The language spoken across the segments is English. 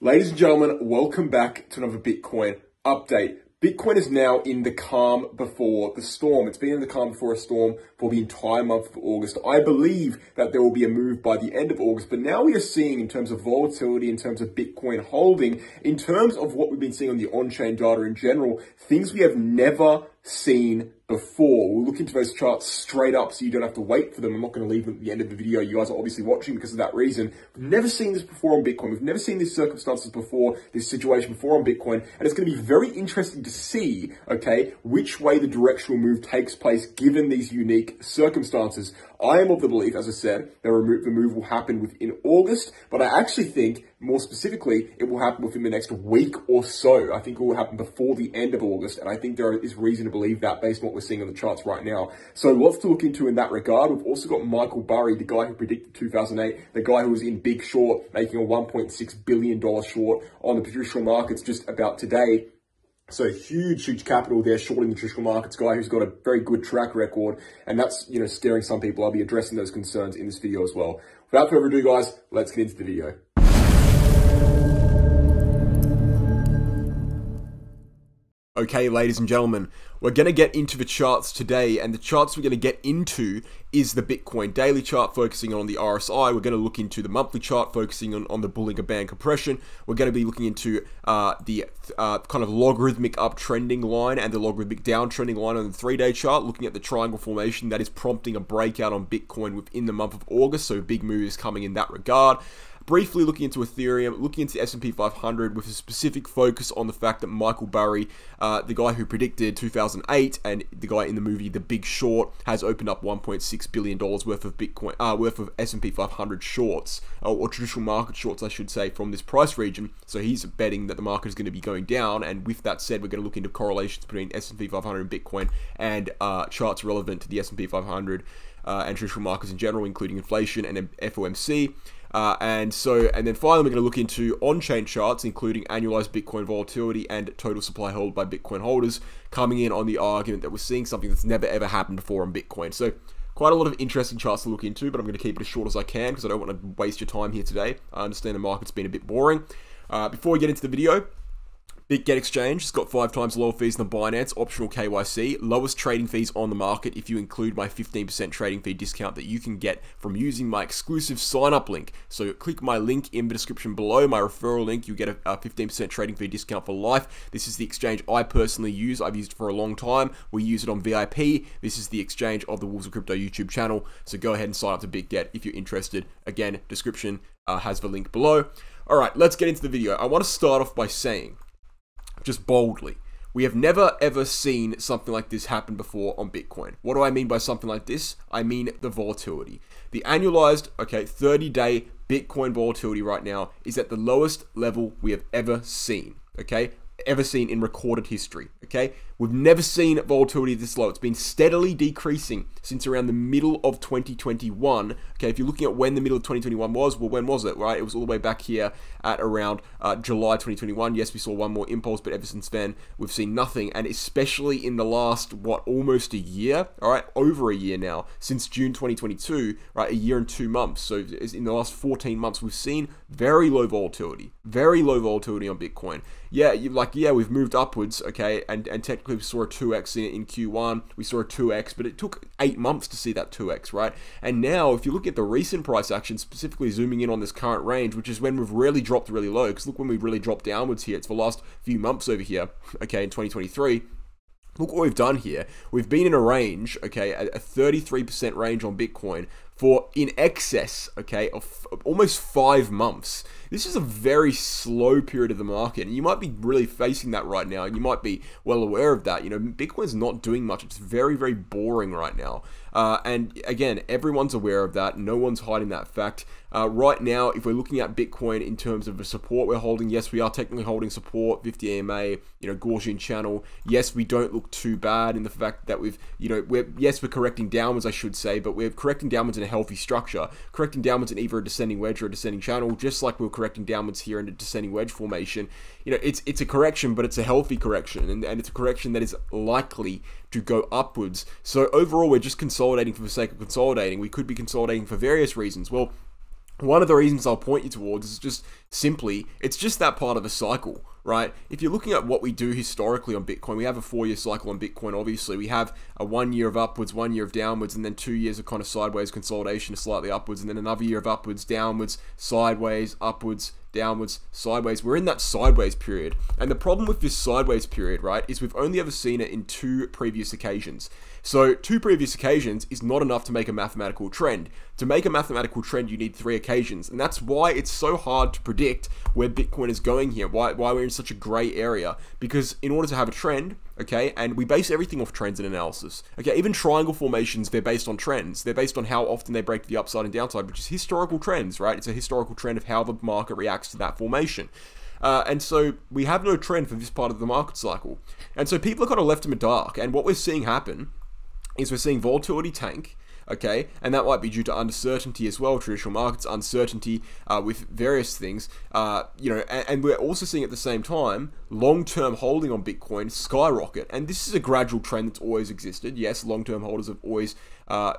Ladies and gentlemen, welcome back to another Bitcoin update. Bitcoin is now in the calm before the storm. It's been in the calm before a storm for the entire month of August. I believe that there will be a move by the end of August, but now we are seeing in terms of volatility, in terms of Bitcoin holding, in terms of what we've been seeing on the on-chain data in general, things we have never seen before. We'll look into those charts straight up so you don't have to wait for them. I'm not going to leave them at the end of the video. You guys are obviously watching because of that reason. We've never seen this before on Bitcoin. We've never seen these circumstances before, this situation before on Bitcoin. And it's going to be very interesting to see, okay, which way the directional move takes place given these unique circumstances. I am of the belief, as I said, that the move will happen within August, but I actually think, more specifically, it will happen within the next week or so. I think it will happen before the end of August, and I think there is reason to believe that based on what we're seeing on the charts right now. So lots to look into in that regard. We've also got Michael Burry, the guy who predicted 2008, the guy who was in big short, making a $1.6 billion short on the traditional markets just about today. So huge capital there shorting the traditional markets, guy who's got a very good track record, and that's, scaring some people. I'll be addressing those concerns in this video as well. Without further ado, guys, let's get into the video. Okay, ladies and gentlemen, we're going to get into the charts today, and the charts we're going to get into is the Bitcoin daily chart, focusing on the RSI. We're going to look into the monthly chart, focusing on the Bollinger Band compression. We're going to be looking into the kind of logarithmic uptrending line and the logarithmic downtrending line on the 3-day chart, looking at the triangle formation that is prompting a breakout on Bitcoin within the month of August, so big moves coming in that regard. Briefly looking into Ethereum, looking into the S&P 500 with a specific focus on the fact that Michael Burry, the guy who predicted 2008 and the guy in the movie The Big Short, has opened up $1.6 billion worth of Bitcoin, worth of S&P 500 shorts, or traditional market shorts, I should say, from this price region. So he's betting that the market is going to be going down. And with that said, we're going to look into correlations between S&P 500 and Bitcoin and charts relevant to the S&P 500 and traditional markets in general, including inflation and FOMC. And then finally, we're going to look into on-chain charts, including annualized Bitcoin volatility and total supply held by Bitcoin holders, coming in on the argument that we're seeing something that's never ever happened before on Bitcoin. So quite a lot of interesting charts to look into, but I'm going to keep it as short as I can because I don't want to waste your time here today. I understand the market's been a bit boring. Before we get into the video, Bitget Exchange has got 5 times lower fees than Binance, optional KYC, lowest trading fees on the market if you include my 15% trading fee discount that you can get from using my exclusive sign-up link. So click my link in the description below, my referral link, you get a 15% trading fee discount for life. This is the exchange I personally use. I've used it for a long time. We use it on VIP. This is the exchange of the Wolves of Crypto YouTube channel. So go ahead and sign up to Bitget if you're interested. Again, description has the link below. All right, let's get into the video. I want to start off by saying, just boldly, we have never ever seen something like this happen before on Bitcoin. What do I mean by something like this? I mean the volatility. The annualized, 30-day Bitcoin volatility right now is at the lowest level we have ever seen, ever seen in recorded history, We've never seen volatility this low. It's been steadily decreasing since around the middle of 2021. If you're looking at when the middle of 2021 was, well, when was it, right? It was all the way back here at around July 2021. Yes, we saw one more impulse, but ever since then, we've seen nothing. And especially in the last, almost a year, over a year now, since June 2022, a year and 2 months. So in the last 14 months, we've seen very low volatility on Bitcoin. We've moved upwards, and technically we saw a 2x in Q1, we saw a 2x, but it took 8 months to see that 2x, right? And now, if you look at the recent price action, specifically zooming in on this current range, which is when we've really dropped really low, because look when we've really dropped downwards here, it's the last few months over here, in 2023, look what we've done here. We've been in a range, a 33% range on Bitcoin for in excess, of almost 5 months. This is a very slow period of the market, and you might be really facing that right now, and you might be well aware of that. Bitcoin's not doing much. It's very, very boring right now. And again, everyone's aware of that. No one's hiding that fact. Right now, if we're looking at Bitcoin in terms of the support we're holding, yes, we are technically holding support, 50 EMA, Gaussian channel. Yes, we don't look too bad in the fact that we're correcting downwards, I should say, but we're correcting downwards in a healthy structure, correcting downwards in either a descending wedge or a descending channel, just like we're correcting downwards here in a descending wedge formation. It's a correction, but it's a healthy correction, and it's a correction that is likely to go upwards. So overall, we're just consolidating for the sake of consolidating. We could be consolidating for various reasons. Well, one of the reasons I'll point you towards is just simply, it's just that part of a cycle, right? If you're looking at what we do historically on Bitcoin, we have a 4-year cycle on Bitcoin, obviously. We have a 1 year of upwards, 1 year of downwards, and then 2 years of kind of sideways consolidation to slightly upwards, and then another year of upwards, downwards, sideways, upwards, downwards, sideways. We're in that sideways period. And the problem with this sideways period, right, is we've only ever seen it in 2 previous occasions. So 2 previous occasions is not enough to make a mathematical trend. To make a mathematical trend, you need 3 occasions. And that's why it's so hard to predict where Bitcoin is going here, why we're in such a gray area. Because in order to have a trend, okay, and we base everything off trends and analysis. Okay, even triangle formations, they're based on trends. They're based on how often they break to the upside and downside, which is historical trends, right? It's a historical trend of how the market reacts to that formation. And so we have no trend for this part of the market cycle. And so people are kind of left in the dark. And what we're seeing happen is we're seeing volatility tank, okay, and that might be due to uncertainty as well, traditional markets, uncertainty with various things, you know, and we're also seeing at the same time long-term holding on Bitcoin skyrocket, and this is a gradual trend that's always existed. Yes, long-term holders have always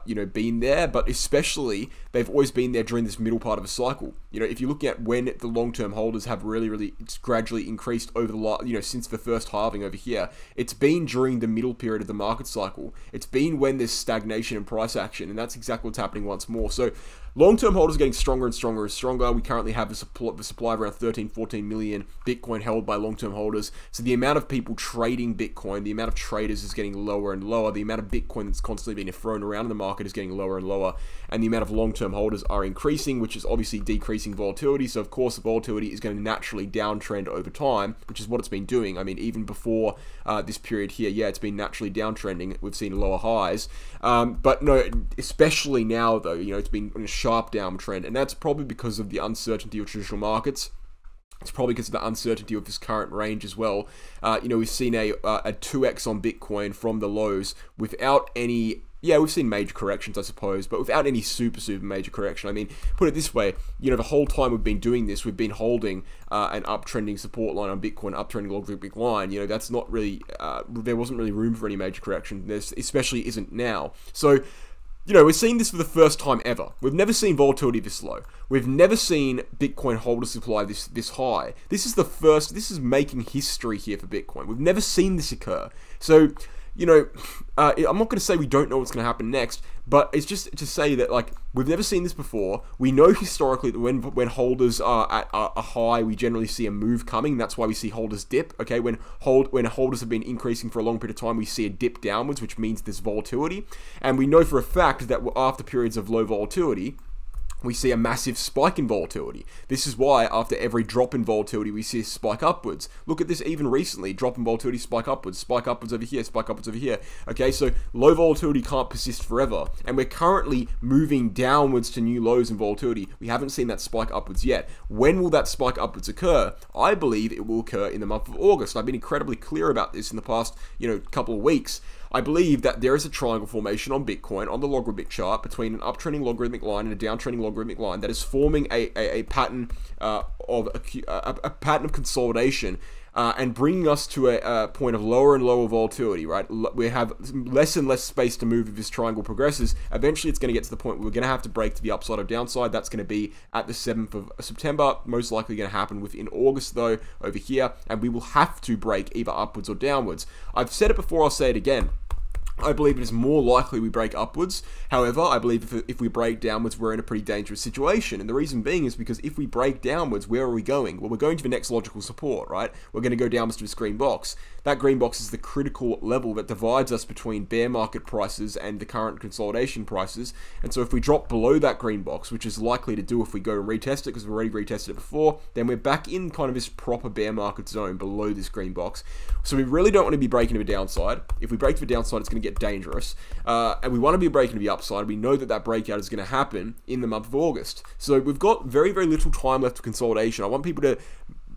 you know, been there, but especially they've always been there during this middle part of a cycle. You know, if you're looking at when the long-term holders have really gradually increased over the you know, since the first halving over here, it's been during the middle period of the market cycle. It's been when there's stagnation and price action, and that's exactly what's happening once more. So long-term holders are getting stronger and stronger and stronger. We currently have the supply of around 13-14 million Bitcoin held by long-term holders. So the amount of people trading Bitcoin, the amount of traders is getting lower and lower. The amount of Bitcoin that's constantly being thrown around in the market is getting lower and lower. And the amount of long-term holders are increasing, which is obviously decreasing volatility. So of course, the volatility is going to naturally downtrend over time, which is what it's been doing. I mean, even before this period here, yeah, it's been naturally downtrending. We've seen lower highs. But no, especially now though, you know, it's been in a sharp downtrend, and that's probably because of the uncertainty of traditional markets. It's probably because of the uncertainty of this current range as well. You know, we've seen a 2x on Bitcoin from the lows without any, yeah, we've seen major corrections, I suppose, but without any super major correction. I mean, put it this way, you know, the whole time we've been doing this, we've been holding an uptrending support line on Bitcoin, uptrending logarithmic line. You know, that's not really, there wasn't really room for any major correction. There especially isn't now. So, you know, we're seeing this for the first time ever. We've never seen volatility this low. We've never seen Bitcoin holder supply this high. This is the first, this is making history here for Bitcoin. We've never seen this occur. So, you know, I'm not going to say we don't know what's going to happen next, but it's just to say that, like, we've never seen this before. We know historically that when holders are at a high, we generally see a move coming. That's why we see holders dip. Okay, when holders have been increasing for a long period of time, we see a dip downwards, which means there's volatility. And we know for a fact that after periods of low volatility, we see a massive spike in volatility. This is why after every drop in volatility, we see a spike upwards. Look at this even recently, drop in volatility, spike upwards over here, spike upwards over here. Okay, so low volatility can't persist forever. And we're currently moving downwards to new lows in volatility. We haven't seen that spike upwards yet. When will that spike upwards occur? I believe it will occur in the month of August. I've been incredibly clear about this in the past, you know, couple of weeks. I believe that there is a triangle formation on Bitcoin on the logarithmic chart between an uptrending logarithmic line and a downtrending logarithmic line that is forming a pattern of a pattern of consolidation and bringing us to a point of lower and lower volatility. Right, we have less and less space to move if this triangle progresses. Eventually, it's going to get to the point where we're going to have to break to the upside or downside. That's going to be at the 7th of September. Most likely going to happen within August though over here, and we will have to break either upwards or downwards. I've said it before. I'll say it again. I believe it is more likely we break upwards. However, I believe if we break downwards, we're in a pretty dangerous situation. And the reason being is because if we break downwards, where are we going? Well, we're going to the next logical support, right? We're going to go downwards to this green box. That green box is the critical level that divides us between bear market prices and the current consolidation prices. And so if we drop below that green box, which is likely to do if we go and retest it, because we've already retested it before, then we're back in kind of this proper bear market zone below this green box. So we really don't want to be breaking to the downside. If we break to the downside, it's going to get dangerous. And we want to be breaking to the upside. We know that that breakout is going to happen in the month of August. So we've got very, very little time left for consolidation. I want people to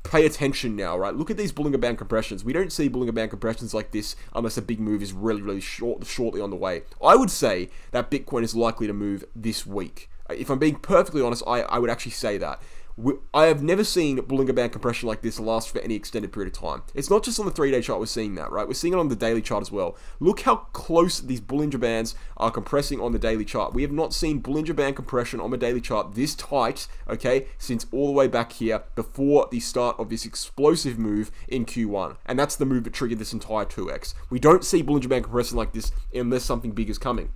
pay attention now, right? Look at these Bollinger Band compressions. We don't see Bollinger Band compressions like this unless a big move is really, really shortly on the way. I would say that Bitcoin is likely to move this week. If I'm being perfectly honest, I would actually say that. I have never seen Bollinger Band compression like this last for any extended period of time. It's not just on the 3-day chart we're seeing that, right? We're seeing it on the daily chart as well. Look how close these Bollinger Bands are compressing on the daily chart. We have not seen Bollinger Band compression on the daily chart this tight, okay, since all the way back here before the start of this explosive move in Q1. And that's the move that triggered this entire 2x. We don't see Bollinger Band compressing like this unless something big is coming.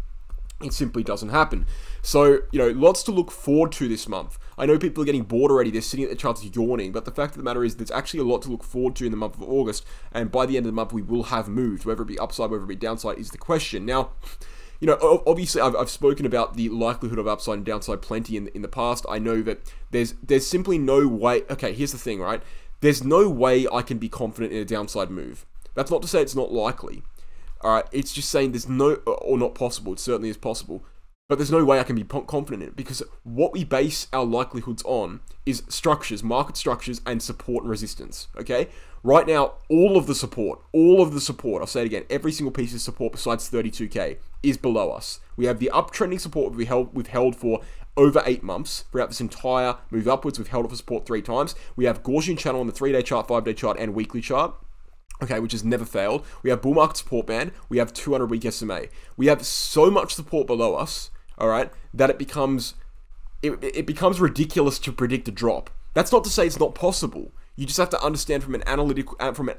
It simply doesn't happen. So, lots to look forward to this month. I know people are getting bored already. They're sitting at the charts yawning. But the fact of the matter is there's actually a lot to look forward to in the month of August. And by the end of the month, we will have moved. Whether it be upside, whether it be downside is the question. Now, obviously I've spoken about the likelihood of upside and downside plenty in the past. I know that there's simply no way. Okay, here's the thing, right? There's no way I can be confident in a downside move. That's not to say it's not likely. Alright, it's just saying there's no, or not possible, it certainly is possible, but there's no way I can be confident in it, because what we base our likelihoods on is structures, market structures, and support and resistance, okay? Right now, all of the support, I'll say it again, every single piece of support besides 32k is below us. We have the uptrending support we've held for over 8 months. Throughout this entire move upwards, we've held it for support 3 times. We have Gaussian channel on the 3-day chart, 5-day chart, and weekly chart. Okay, which has never failed. We have bull market support band. We have 200-week SMA. We have so much support below us, all right, that it becomes ridiculous to predict a drop. That's not to say it's not possible. You just have to understand from an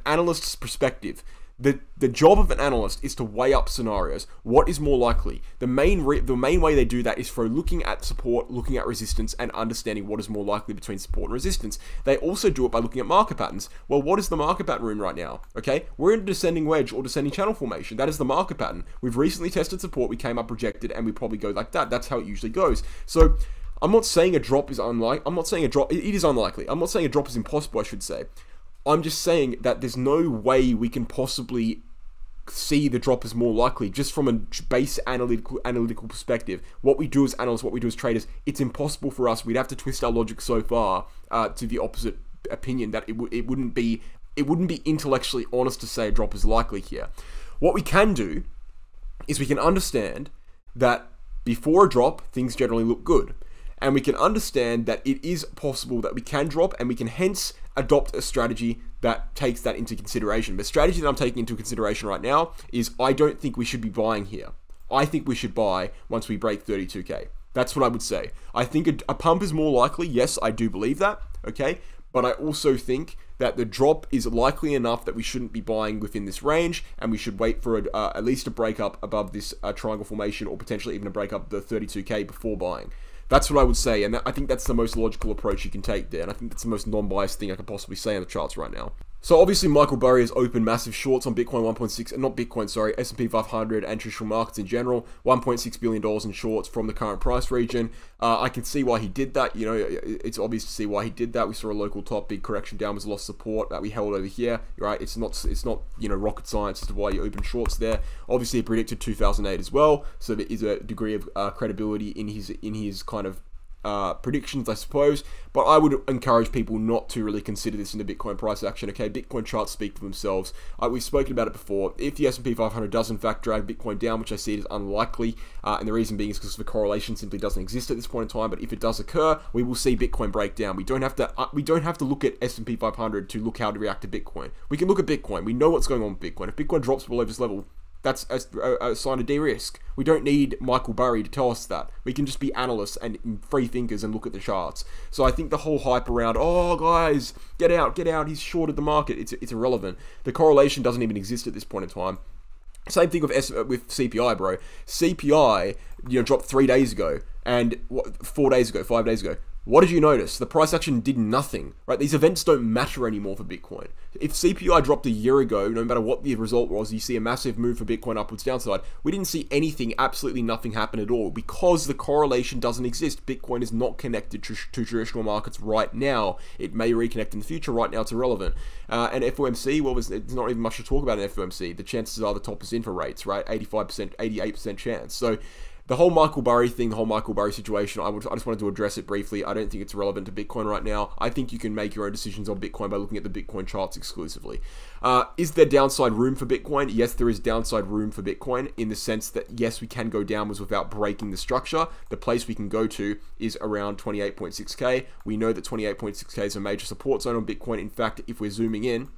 analyst's perspective. The job of an analyst is to weigh up scenarios. What is more likely? The main way they do that is for looking at support, looking at resistance, and understanding what is more likely between support and resistance. They also do it by looking at market patterns. Well, what is the market pattern we're in right now? Okay, we're in a descending wedge or descending channel formation. That is the market pattern. We've recently tested support, we came up rejected, and we probably go like that. That's how it usually goes. So I'm not saying a drop is unlikely. I'm not saying a drop, it is unlikely. I'm not saying a drop is impossible, I should say. I'm just saying that there's no way we can possibly see the drop as more likely just from a base analytical perspective. What we do as analysts, what we do as traders, it's impossible for us. We'd have to twist our logic so far to the opposite opinion that it wouldn't be intellectually honest to say a drop is likely here. What we can do is we can understand that before a drop, things generally look good. And we can understand that it is possible that we can drop, and we can hence adopt a strategy that takes that into consideration. The strategy that I'm taking into consideration right now is I don't think we should be buying here. I think we should buy once we break 32k. That's what I would say. I think a pump is more likely. Yes, I do believe that, okay? But I also think that the drop is likely enough that we shouldn't be buying within this range, and we should wait for at least a breakup above this triangle formation, or potentially even a breakup the 32k before buying. That's what I would say, and I think that's the most logical approach you can take there, and I think that's the most non-biased thing I could possibly say on the charts right now. So obviously Michael Burry has opened massive shorts on Bitcoin 1.6, not Bitcoin, sorry, S&P 500 and traditional markets in general, $1.6 billion in shorts from the current price region. I can see why he did that. It's obvious to see why he did that. We saw a local top, big correction downwards, lost support that we held over here, right? It's not rocket science as to why you open shorts there. Obviously he predicted 2008 as well, so there is a degree of credibility in his kind of predictions, I suppose, but I would encourage people not to really consider this in the Bitcoin price action. Okay, Bitcoin charts speak for themselves. We've spoken about it before. If the S&P 500 does in fact drag Bitcoin down, which I see is unlikely, and the reason being is because the correlation simply doesn't exist at this point in time, but if it does occur, we will see Bitcoin break down. We don't have to look at S&P 500 to look how to react to Bitcoin. We can look at Bitcoin. We know what's going on with Bitcoin. If Bitcoin drops below this level, that's a sign of de-risk. We don't need Michael Burry to tell us that. We can just be analysts and free thinkers and look at the charts. So I think the whole hype around, oh guys, get out, he's shorted the market, it's irrelevant. The correlation doesn't even exist at this point in time. Same thing with CPI, bro. CPI, dropped 3 days ago, and 4 days ago, 5 days ago. What did you notice? The price action did nothing, right? These events don't matter anymore for Bitcoin. If CPI dropped a year ago, no matter what the result was, you see a massive move for Bitcoin upwards, downside. We didn't see anything, absolutely nothing happen at all, because the correlation doesn't exist. Bitcoin is not connected to traditional markets right now. It may reconnect in the future. Right now, it's irrelevant. And FOMC, well, there's not even much to talk about in FOMC. The chances are the top is in for rates, right? 85%, 88% chance. So the whole Michael Burry thing, the whole Michael Burry situation, I just wanted to address it briefly. I don't think it's relevant to Bitcoin right now. I think you can make your own decisions on Bitcoin by looking at the Bitcoin charts exclusively. Is there downside room for Bitcoin? Yes, there is downside room for Bitcoin in the sense that, yes, we can go downwards without breaking the structure. The place we can go to is around 28.6K. We know that 28.6K is a major support zone on Bitcoin. In fact, if we're zooming in,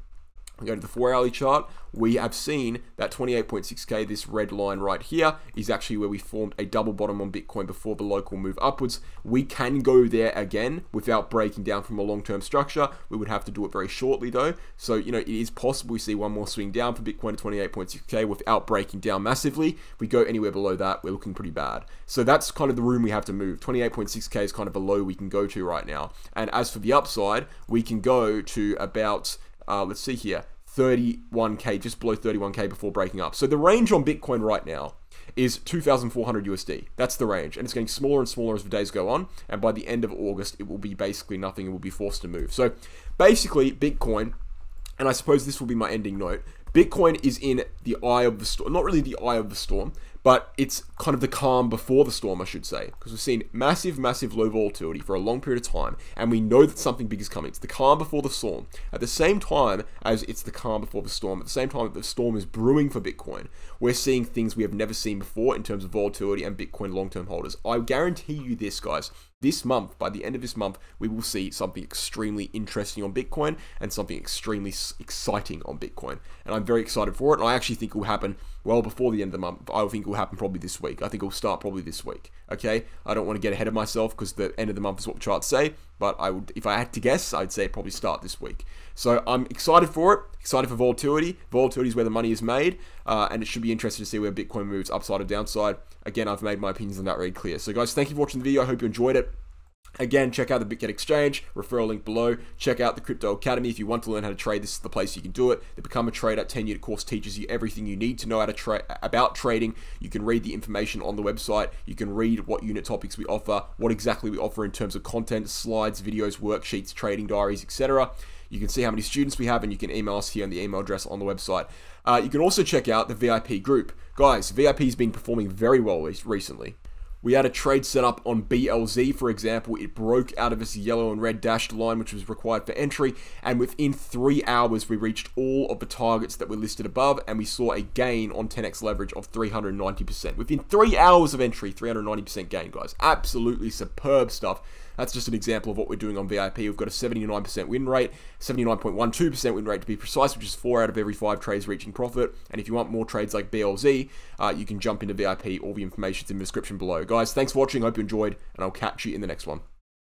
we go to the 4-hourly chart, we have seen that 28.6K, this red line right here, is actually where we formed a double bottom on Bitcoin before the local move upwards. We can go there again without breaking down from a long-term structure. We would have to do it very shortly though. So, you know, it is possible we see one more swing down for Bitcoin to 28.6K without breaking down massively. If we go anywhere below that, we're looking pretty bad. So that's kind of the room we have to move. 28.6K is kind of a low we can go to right now. And as for the upside, we can go to about let's see here, 31K, just below 31K before breaking up. So the range on Bitcoin right now is 2,400 USD. That's the range. And it's getting smaller and smaller as the days go on. And by the end of August, it will be basically nothing. It will be forced to move. So basically, Bitcoin, and I suppose this will be my ending note, Bitcoin is in the eye of the storm. Not really the eye of the storm, but it's kind of the calm before the storm, I should say, because we've seen massive, massive low volatility for a long period of time, and we know that something big is coming. It's the calm before the storm. At the same time as it's the calm before the storm, at the same time that the storm is brewing for Bitcoin, we're seeing things we have never seen before in terms of volatility and Bitcoin long-term holders. I guarantee you this, guys. This month, by the end of this month, we will see something extremely interesting on Bitcoin and something extremely exciting on Bitcoin. And I'm very excited for it. And I actually think it will happen well before the end of the month. I think it will happen probably this week. I think it will start probably this week. Okay? I don't want to get ahead of myself because the end of the month is what the charts say. But I would, if I had to guess, I'd say probably start this week. So I'm excited for it. Excited for volatility. Volatility is where the money is made. And it should be interesting to see where Bitcoin moves upside or downside. Again, I've made my opinions on that very clear. So guys, thank you for watching the video. I hope you enjoyed it. Again, check out the Bitget Exchange, referral link below. Check out the Crypto Academy if you want to learn how to trade. This is the place you can do it. The Become a Trader 10-unit course teaches you everything you need to know how to about trading. You can read the information on the website. You can read what unit topics we offer, what exactly we offer in terms of content, slides, videos, worksheets, trading diaries, etc. You can see how many students we have, and you can email us here on the email address on the website. You can also check out the VIP group. Guys, VIP has been performing very well recently. We had a trade set up on BLZ, for example. It broke out of this yellow and red dashed line, which was required for entry. And within 3 hours, we reached all of the targets that were listed above. And we saw a gain on 10x leverage of 390%. Within 3 hours of entry, 390% gain, guys. Absolutely superb stuff. That's just an example of what we're doing on VIP. We've got a 79% win rate, 79.12% win rate to be precise, which is 4 out of every 5 trades reaching profit. And if you want more trades like BLZ, you can jump into VIP. All the information's in the description below. Guys, thanks for watching. Hope you enjoyed, and I'll catch you in the next one.